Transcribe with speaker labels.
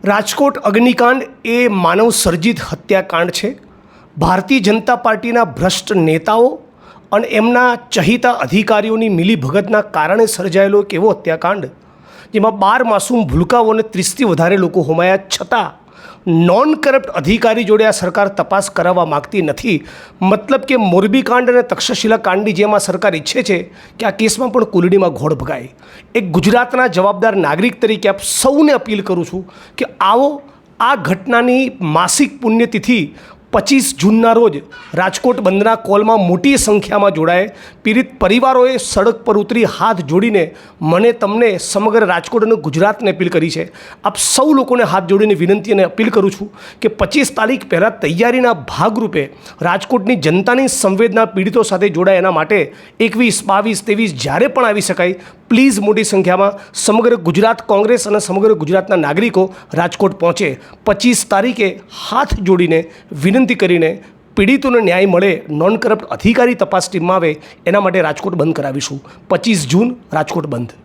Speaker 1: રાજકોટ અગ્નિકાંડ એ માનવ સર્જિત હત્યાકાંડ છે. ભારતીય જનતા પાર્ટીના ભ્રષ્ટ નેતાઓ અને એમના ચહિતા અધિકારીઓની મિલીભગતના કારણે સર્જાયેલો એક એવો હત્યાકાંડ જેમાં 12 માસૂમ ભૂલકાઓ અને 30થી વધારે લોકો હોમાયા છતાં નોન કરપ્ટ અધિકારી જોડે આ સરકાર તપાસ કરાવવા માગતી નથી. મતલબ કે મોરબી કાંડ અને તક્ષશિલા કાંડની જેમ આ સરકાર ઈચ્છે છે કે આ કેસમાં પણ કુલડીમાં ઘોડ ભગાય. એક ગુજરાતના જવાબદાર નાગરિક તરીકે આપ સૌને અપીલ કરું છું કે આવો આ ઘટનાની માસિક પુણ્યતિથિ 25 જૂનના રોજ રાજકોટ બંધના કોલમાં મોટી સંખ્યામાં જોડાય. પીડિત પરિવારોએ સડક પર ઉતરી હાથ જોડીને મને તમને સમગ્ર રાજકોટ અને ગુજરાતને અપીલ કરી છે. આપ સૌ લોકોને હાથ જોડીને વિનંતી અને અપીલ કરું છું કે 25 તારીખ પહેલાં તૈયારીના ભાગરૂપે રાજકોટની જનતાની સંવેદના પીડિતો સાથે જોડાય. એના માટે 21, 22, 23 જ્યારે પણ આવી શકાય પ્લીઝ મોટી સંખ્યામાં સમગ્ર ગુજરાત કોંગ્રેસ અને સમગ્ર ગુજરાતના નાગરિકો રાજકોટ પહોંચે. 25 તારીખે હાથ જોડીને વિનંતી કરીને પીડિતોને ન્યાય મળે, નોન કરપ્ટ અધિકારી તપાસ ટીમમાં આવે, એના માટે રાજકોટ બંધ કરાવીશું. 25 જૂન રાજકોટ બંધ.